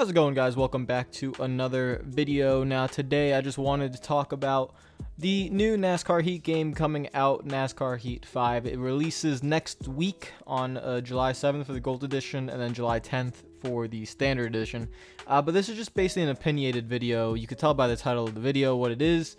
How's it going, guys? Welcome back to another video. Now today I just wanted to talk about the new NASCAR Heat game coming out, NASCAR Heat 5. It releases next week on July 7th for the Gold Edition and then July 10th for the Standard Edition. But this is just basically an opinionated video. You could tell by the title of the video what it is.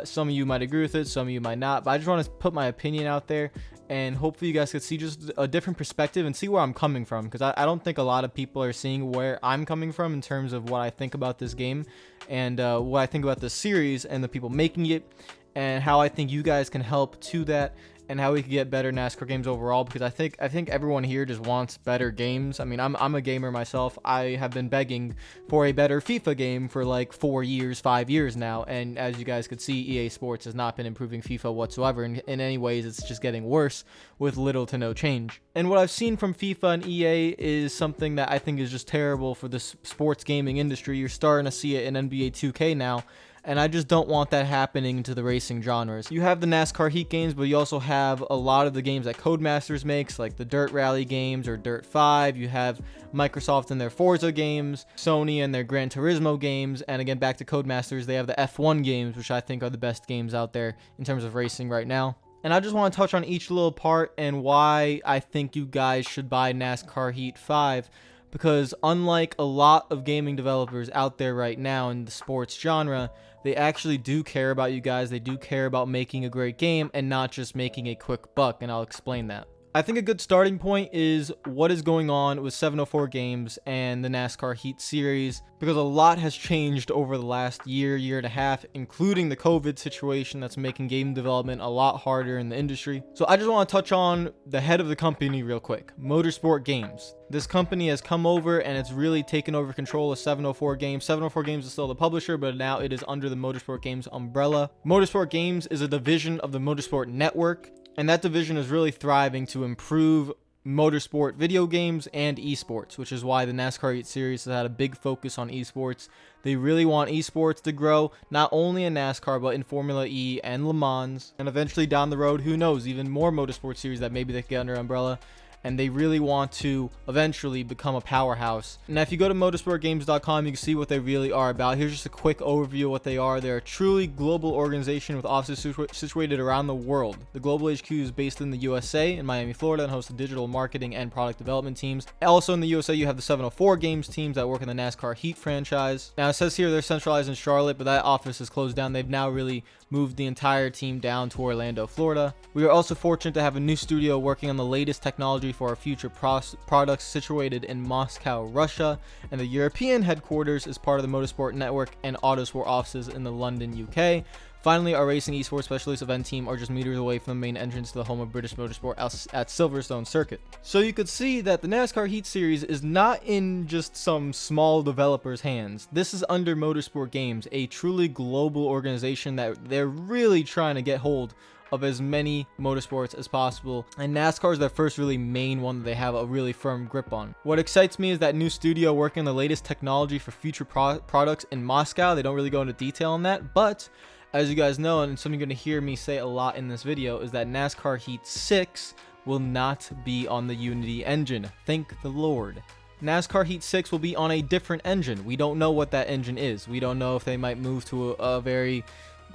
Some of you might agree with it, some of you might not, but I just want to put my opinion out there, and hopefully you guys could see just a different perspective and see where I'm coming from, because I don't think a lot of people are seeing where I'm coming from in terms of what I think about this game and what I think about this series and the people making it, and how I think you guys can help to that, and how we can get better NASCAR games overall, because I think everyone here just wants better games. I mean, I'm a gamer myself. I have been begging for a better FIFA game for like 5 years now, and as you guys could see, EA Sports has not been improving FIFA whatsoever, and in any ways it's just getting worse with little to no change. And what I've seen from FIFA and EA is something that I think is just terrible for the sports gaming industry. You're starting to see it in NBA 2K now, and I just don't want that happening to the racing genres. You have the NASCAR Heat games, but you also have a lot of the games that Codemasters makes, like the Dirt Rally games or Dirt 5. You have Microsoft and their Forza games, Sony and their Gran Turismo games, and again, back to Codemasters, they have the F1 games, which I think are the best games out there in terms of racing right now. And I just want to touch on each little part and why I think you guys should buy NASCAR Heat 5. Because unlike a lot of gaming developers out there right now in the sports genre, they actually do care about you guys. They do care about making a great game and not just making a quick buck, and I'll explain that. I think a good starting point is what is going on with 704 Games and the NASCAR Heat series, because a lot has changed over the last year and a half, including the COVID situation that's making game development a lot harder in the industry. So I just want to touch on the head of the company real quick, Motorsport Games. This company has come over and it's really taken over control of 704 Games. 704 Games is still the publisher, but now it is under the Motorsport Games umbrella. Motorsport Games is a division of the Motorsport Network, and that division is really thriving to improve motorsport video games and esports, which is why the NASCAR Heat series has had a big focus on esports. They really want esports to grow, not only in NASCAR, but in Formula E and Le Mans, and eventually down the road, who knows, even more motorsport series that maybe they can get under umbrella. And they really want to eventually become a powerhouse. Now, if you go to motorsportgames.com, you can see what they really are about. Here's just a quick overview of what they are. They're a truly global organization with offices situated around the world. The global HQ is based in the USA, in Miami, Florida, and hosts the digital marketing and product development teams. Also in the USA, you have the 704 Games teams that work in the NASCAR Heat franchise. Now, it says here they're centralized in Charlotte, but that office is closed down. They've now really moved the entire team down to Orlando, Florida. We are also fortunate to have a new studio working on the latest technology for our future products, situated in Moscow, Russia, and the European headquarters is part of the Motorsport Network and Autosport offices in the London, UK. Finally, our racing esports specialist event team are just meters away from the main entrance to the home of British Motorsport at Silverstone Circuit. So you could see that the NASCAR Heat series is not in just some small developer's hands. This is under Motorsport Games, a truly global organization that they're really trying to get hold of as many motorsports as possible, and NASCAR is their first really main one that they have a really firm grip on. What excites me is that new studio working on the latest technology for future products in Moscow. They don't really go into detail on that, but as you guys know, and something you're going to hear me say a lot in this video, is that NASCAR Heat 6 will not be on the Unity engine. Thank the Lord. NASCAR Heat 6 will be on a different engine. We don't know what that engine is. We don't know if they might move to a very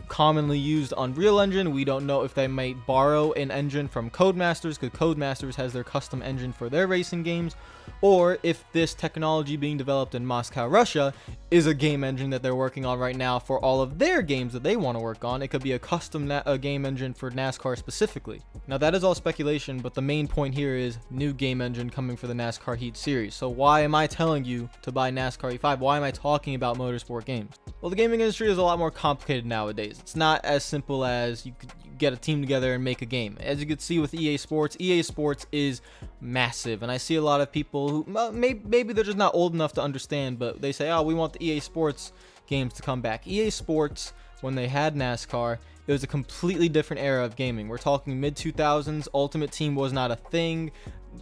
commonly used Unreal Engine. We don't know if they might borrow an engine from Codemasters, because Codemasters has their custom engine for their racing games, or if this technology being developed in Moscow, Russia is a game engine that they're working on right now for all of their games that they want to work on. It could be a custom game engine for NASCAR specifically. Now, that is all speculation, but the main point here is new game engine coming for the NASCAR Heat series. So why am I telling you to buy NASCAR Heat 5? Why am I talking about Motorsport Games? Well, the gaming industry is a lot more complicated nowadays. It's not as simple as you get a team together and make a game. As you can see with EA Sports is massive, and I see a lot of people who maybe they're just not old enough to understand, but they say, oh, we want the EA Sports games to come back. EA Sports, when they had NASCAR, it was a completely different era of gaming. We're talking mid-2000s. Ultimate Team was not a thing.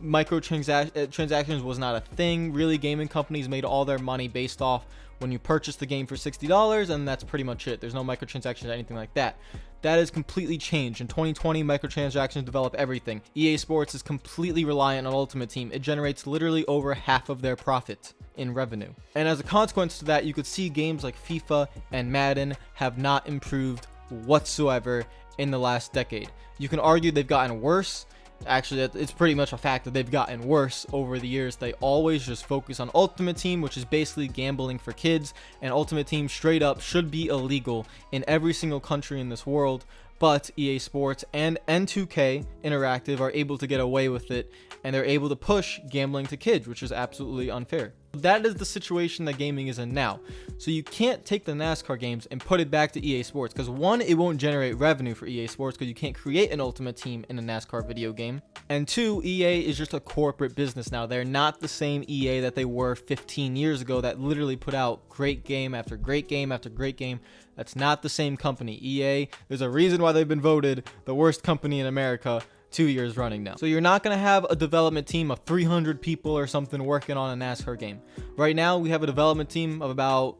Transactions was not a thing. Really, gaming companies made all their money based off when you purchase the game for $60, and that's pretty much it. There's no microtransactions or anything like that. That has completely changed. In 2020, microtransactions develop everything. EA Sports is completely reliant on Ultimate Team. It generates literally over half of their profit in revenue. And as a consequence to that, you could see games like FIFA and Madden have not improved whatsoever in the last decade. You can argue they've gotten worse. Actually, it's pretty much a fact that they've gotten worse over the years. They always just focus on Ultimate Team, which is basically gambling for kids, and Ultimate Team straight up should be illegal in every single country in this world. But EA Sports and N2K Interactive are able to get away with it, and they're able to push gambling to kids, which is absolutely unfair. That is the situation that gaming is in now. So you can't take the NASCAR games and put it back to EA Sports, because one, it won't generate revenue for EA Sports because you can't create an Ultimate Team in a NASCAR video game. And two, EA is just a corporate business now. They're not the same EA that they were 15 years ago that literally put out great game after great game after great game. That's not the same company. EA, there's a reason why they've been voted the worst company in America 2 years running now. So you're not going to have a development team of 300 people or something working on a NASCAR game. Right now, we have a development team of about,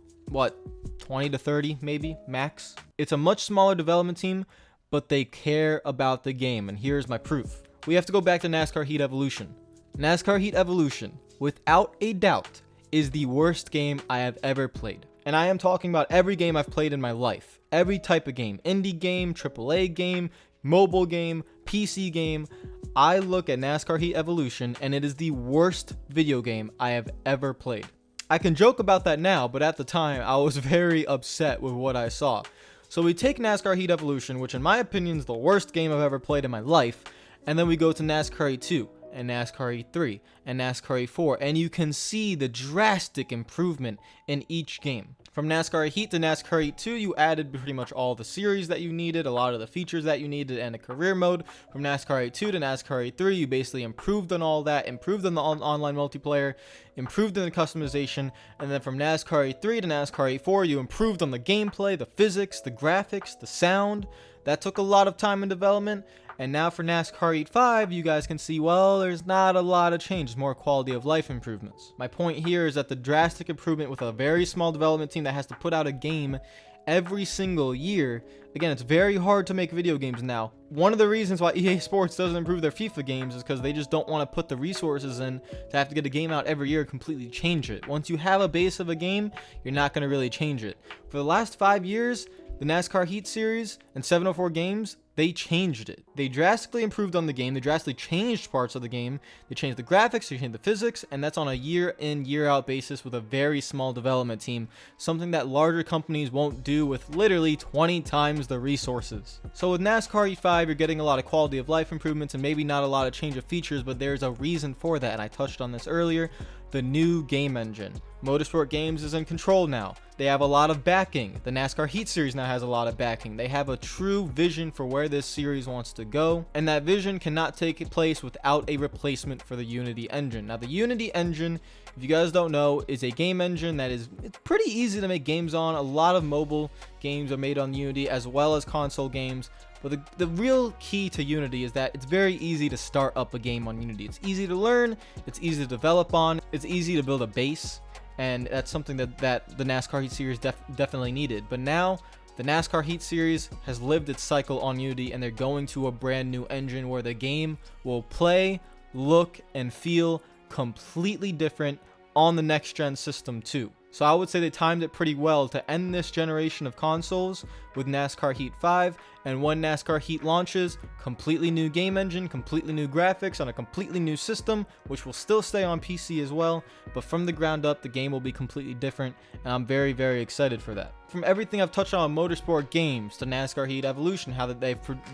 20 to 30 maybe, max. It's a much smaller development team, but they care about the game. And here's my proof. We have to go back to NASCAR Heat Evolution. NASCAR Heat Evolution, without a doubt, is the worst game I have ever played. And I am talking about every game I've played in my life. Every type of game. Indie game, AAA game, mobile game, PC game. I look at NASCAR Heat Evolution and it is the worst video game I have ever played. I can joke about that now, but at the time I was very upset with what I saw. So we take NASCAR Heat Evolution, which in my opinion is the worst game I've ever played in my life, and then we go to NASCAR E2 and NASCAR E3 and NASCAR E4, and you can see the drastic improvement in each game. From NASCAR Heat to NASCAR E2, you added pretty much all the series that you needed, a lot of the features that you needed, and a career mode. From NASCAR E2 to NASCAR E3, you basically improved on all that, improved on the online multiplayer, improved in the customization, and then from NASCAR E3 to NASCAR E4, you improved on the gameplay, the physics, the graphics, the sound. That took a lot of time in development. And now for NASCAR E5, you guys can see, well, there's not a lot of change, more quality of life improvements. My point here is that the drastic improvement with a very small development team that has to put out a game every single year. Again, it's very hard to make video games now. One of the reasons why EA Sports doesn't improve their FIFA games is because they just don't want to put the resources in to have to get a game out every year and completely change it. Once you have a base of a game, you're not going to really change it. For the last 5 years, the NASCAR Heat series and 704 games, they changed it. They drastically improved on the game. They drastically changed parts of the game. They changed the graphics, they changed the physics, and that's on a year in, year out basis with a very small development team, something that larger companies won't do with literally 20 times the resources. So with NASCAR E5, you're getting a lot of quality of life improvements and maybe not a lot of change of features, but there's a reason for that, and I touched on this earlier. The new game engine. Motorsport Games is in control now. They have a lot of backing. The NASCAR Heat series now has a lot of backing. They have a true vision for where this series wants to go, and that vision cannot take place without a replacement for the Unity engine. Now, the Unity engine, if you guys don't know, is a game engine that it's pretty easy to make games on. A lot of mobile games are made on Unity as well as console games. But the real key to Unity is that it's very easy to start up a game on Unity. It's easy to learn, it's easy to develop on, it's easy to build a base, and that's something that the NASCAR Heat series definitely needed. But now, the NASCAR Heat series has lived its cycle on Unity, and they're going to a brand new engine where the game will play, look, and feel completely different on the next gen system too. So I would say they timed it pretty well to end this generation of consoles with NASCAR Heat 5, and when NASCAR Heat launches, completely new game engine, completely new graphics on a completely new system, which will still stay on PC as well, but from the ground up, the game will be completely different, and I'm very, very excited for that. From everything I've touched on Motorsport Games to NASCAR Heat Evolution, how that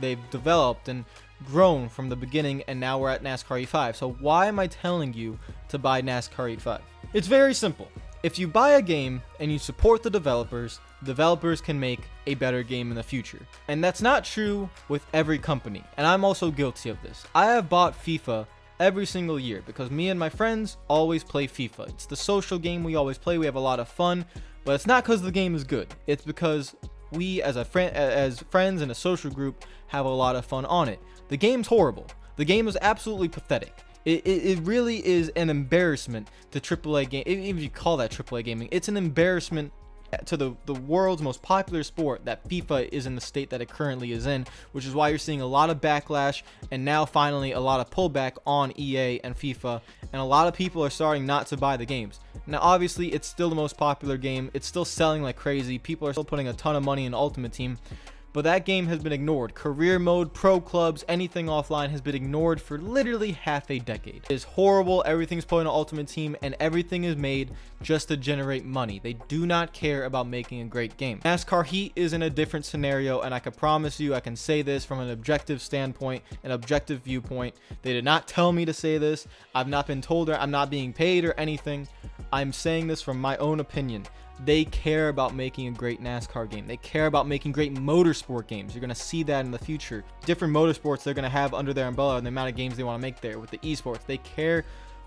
they've developed and grown from the beginning, and now we're at NASCAR E5. So why am I telling you to buy NASCAR E5? It's very simple. If you buy a game and you support the developers can make a better game in the future. And that's not true with every company, and I'm also guilty of this. I have bought FIFA every single year because me and my friends always play FIFA. It's the social game we always play. We have a lot of fun, but it's not because the game is good. It's because we as friends in a social group have a lot of fun on it. The game's horrible. The game is absolutely pathetic. It really is an embarrassment to AAA game. Even if you call that AAA gaming, it's an embarrassment to the world's most popular sport that FIFA is in the state that it currently is in, which is why you're seeing a lot of backlash and now finally a lot of pullback on EA and FIFA, and a lot of people are starting not to buy the games. Now obviously it's still the most popular game, it's still selling like crazy, people are still putting a ton of money in Ultimate Team, but that game has been ignored. Career mode, pro clubs, anything offline has been ignored for literally half a decade. It is horrible. Everything's put in an Ultimate Team and everything is made just to generate money. They do not care about making a great game. NASCAR Heat is in a different scenario, and I can promise you, I can say this from an objective standpoint, an objective viewpoint. They did not tell me to say this. I've not been told, or I'm not being paid or anything. I'm saying this from my own opinion. They care about making a great NASCAR game. They care about making great motorsport games. You're going to see that in the future. Different motorsports they're going to have under their umbrella and the amount of games they want to make there. With the esports, they care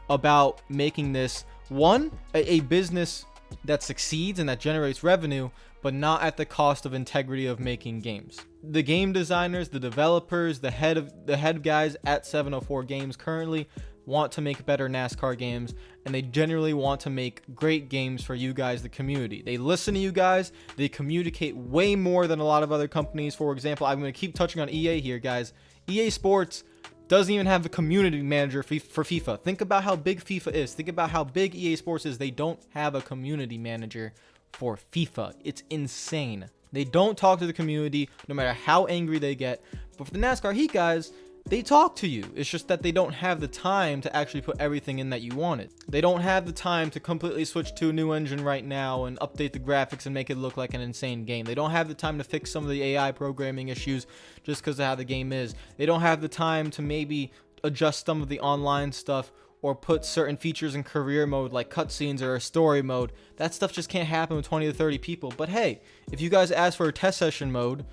about making this, one, a business that succeeds and that generates revenue, but not at the cost of integrity of making games. The game designers, the developers, the head guys at 704 Games currently want to make better NASCAR games, and they generally want to make great games for you guys, the community. They listen to you guys. They communicate way more than a lot of other companies. For example, I'm going to keep touching on EA here, guys. EA Sports doesn't even have a community manager for FIFA. Think about how big FIFA is. Think about how big EA Sports is. They don't have a community manager for FIFA. It's insane. They don't talk to the community no matter how angry they get. But for the NASCAR Heat guys, they talk to you. It's just that they don't have the time to actually put everything in that you wanted. They don't have the time to completely switch to a new engine right now and update the graphics and make it look like an insane game. They don't have the time to fix some of the AI programming issues just because of how the game is. They don't have the time to maybe adjust some of the online stuff or put certain features in career mode like cutscenes or a story mode. That stuff just can't happen with 20 to 30 people. But hey, if you guys ask for a test session mode,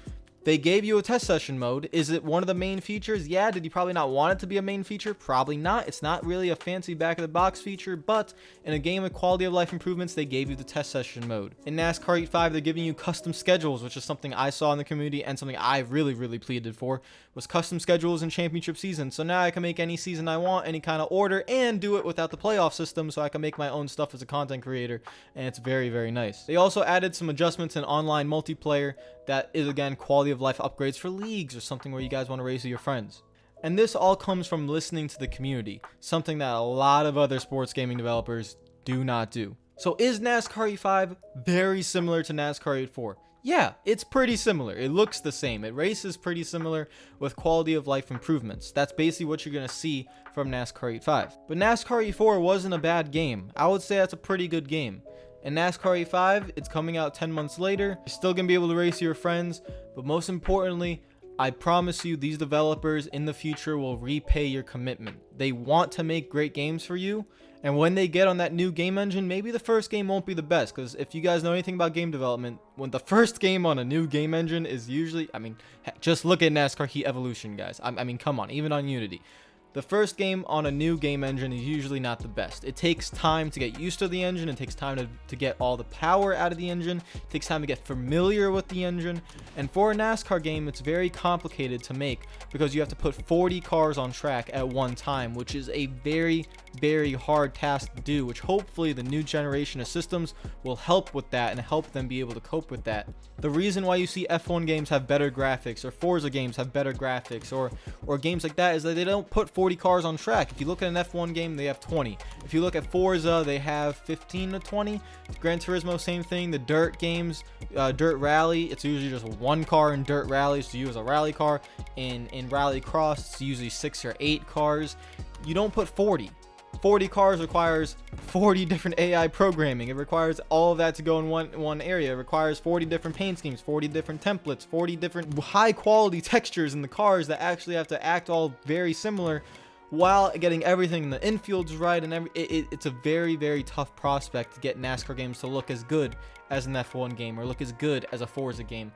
they gave you a test session mode. Is it one of the main features? Yeah. Did you probably not want it to be a main feature? Probably not. It's not really a fancy back of the box feature, but in a game with quality of life improvements, they gave you the test session mode. In NASCAR Heat 5, they're giving you custom schedules, which is something I saw in the community and something I really pleaded for, was custom schedules in championship season. So now I can make any season I want, any kind of order, and do it without the playoff system, so I can make my own stuff as a content creator, and it's very nice. They also added some adjustments in online multiplayer that is, again, quality of life upgrades for leagues or something where you guys want to race with your friends. And this all comes from listening to the community, something that a lot of other sports gaming developers do not do. So is NASCAR Heat 5 very similar to NASCAR Heat 4? Yeah, it's pretty similar. It looks the same. It races pretty similar with quality of life improvements. That's basically what you're going to see from NASCAR Heat 5. But NASCAR Heat 4 wasn't a bad game. I would say that's a pretty good game. And NASCAR Heat 5, it's coming out 10 months later. You're still going to be able to race your friends. But most importantly, I promise you these developers in the future will repay your commitment. They want to make great games for you. And when they get on that new game engine, maybe the first game won't be the best. Because if you guys know anything about game development, when the first game on a new game engine is usually, just look at NASCAR Heat Evolution, guys. Come on, even on Unity. The first game on a new game engine is usually not the best. It takes time to get used to the engine. It takes time to get all the power out of the engine. It takes time to get familiar with the engine. And for a NASCAR game, it's very complicated to make because you have to put 40 cars on track at one time, which is a very hard task to do, which hopefully the new generation of systems will help with that and help them be able to cope with that. The reason why you see F1 games have better graphics or Forza games have better graphics or games like that is that they don't put 40 cars on track. If you look at an F1 game, they have 20. If you look at Forza, they have 15 to 20. Gran Turismo, same thing. The dirt games, dirt rally, it's usually just one car in dirt rallies to use a rally car. In rally cross, it's usually 6 or 8 cars. You don't put 40. 40 cars requires 40 different AI programming. It requires all of that to go in one area. It requires 40 different paint schemes, 40 different templates, 40 different high quality textures in the cars that actually have to act all very similar while getting everything in the infields right. And it's a very tough prospect to get NASCAR games to look as good as an F1 game or look as good as a Forza game.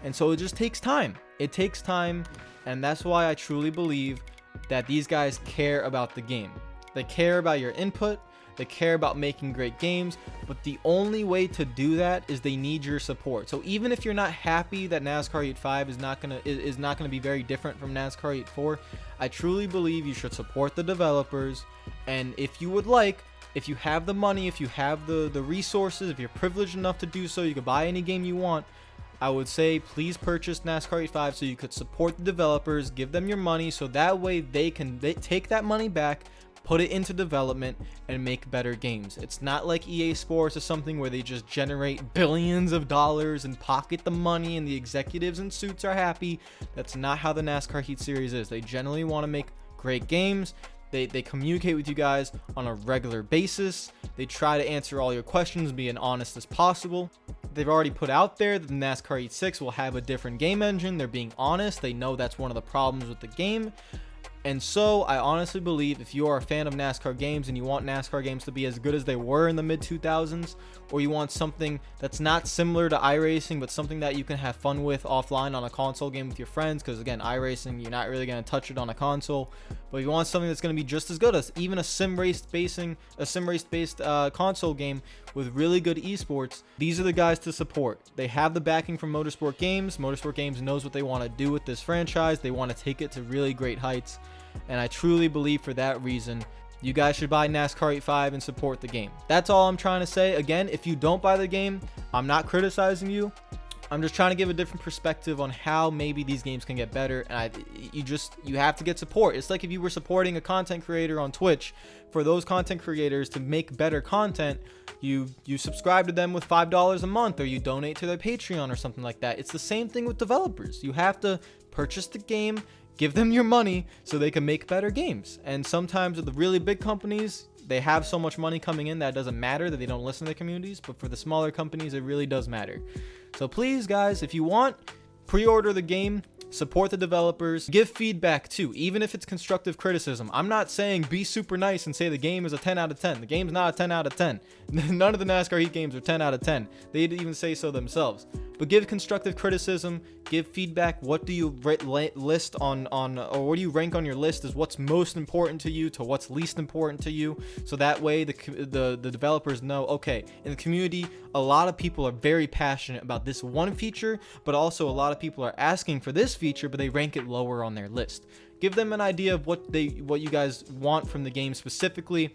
And so it just takes time. It takes time, and that's why I truly believe that these guys care about the game. They care about your input. They care about making great games, but the only way to do that is they need your support. So even if you're not happy that NASCAR Heat 5 is not gonna be very different from NASCAR Heat 4, I truly believe you should support the developers. And if you would like, if you have the money, if you have the resources, if you're privileged enough to do so, you can buy any game you want. I would say please purchase NASCAR 85 so you could support the developers, give them your money, so that way they take that money back, put it into development, and make better games. It's not like EA Sports or something where they just generate billions of dollars and pocket the money and the executives in suits are happy. That's not how the NASCAR Heat series is. They generally want to make great games. They communicate with you guys on a regular basis. They try to answer all your questions, be as honest as possible. They've already put out there that the NASCAR Heat 6 will have a different game engine. They're being honest. They know that's one of the problems with the game. And so I honestly believe if you are a fan of NASCAR games and you want NASCAR games to be as good as they were in the mid 2000s, or you want something that's not similar to iRacing but something that you can have fun with offline on a console game with your friends, because again, iRacing, you're not really going to touch it on a console, but if you want something that's going to be just as good as even a sim race based console game with really good esports, these are the guys to support. They have the backing from Motorsport Games. Motorsport Games knows what they want to do with this franchise. They want to take it to really great heights. And I truly believe for that reason, you guys should buy NASCAR 85 and support the game. That's all I'm trying to say. Again, if you don't buy the game, I'm not criticizing you. I'm just trying to give a different perspective on how maybe these games can get better. And you have to get support. It's like if you were supporting a content creator on Twitch. For those content creators to make better content, you subscribe to them with $5 a month, or you donate to their Patreon or something like that. It's the same thing with developers. You have to purchase the game, give them your money so they can make better games. And sometimes with the really big companies, they have so much money coming in that it doesn't matter, that they don't listen to the communities. But for the smaller companies, it really does matter. So please, guys, if you want, pre-order the game, support the developers, give feedback too, even if it's constructive criticism. I'm not saying be super nice and say the game is a 10 out of 10. The game's not a 10 out of 10. None of the NASCAR Heat games are 10 out of 10. They'd even say so themselves. But give constructive criticism, give feedback. What do you list on or what do you rank on your list as what's most important to you to what's least important to you? So that way the developers know, okay, in the community, a lot of people are very passionate about this one feature, but also a lot of people are asking for this feature, but they rank it lower on their list. Give them an idea of what you guys want from the game specifically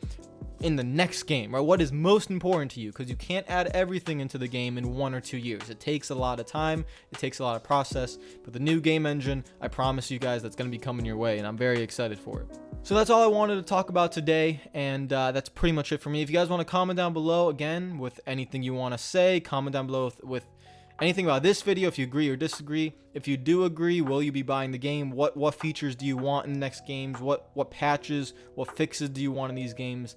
in the next game, or what is most important to you, because you can't add everything into the game in 1 or 2 years. It takes a lot of time, it takes a lot of process, but the new game engine, I promise you guys, that's going to be coming your way, and I'm very excited for it. So that's all I wanted to talk about today, and that's pretty much it for me. If you guys want to comment down below, again, with anything you want to say, comment down below with anything about this video, if you agree or disagree. If you do agree, will you be buying the game? What features do you want in the next games? What patches, what fixes do you want in these games?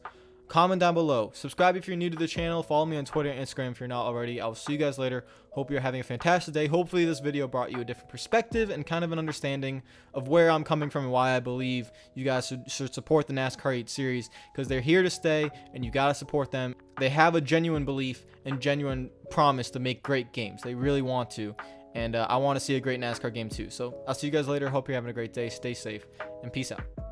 Comment down below. Subscribe if you're new to the channel. Follow me on Twitter and Instagram if you're not already. I'll see you guys later. Hope you're having a fantastic day. Hopefully this video brought you a different perspective and kind of an understanding of where I'm coming from and why I believe you guys should support the NASCAR 8 series, because they're here to stay and you got to support them. They have a genuine belief and genuine promise to make great games. They really want to. And I want to see a great NASCAR game too. So I'll see you guys later. Hope you're having a great day. Stay safe and peace out.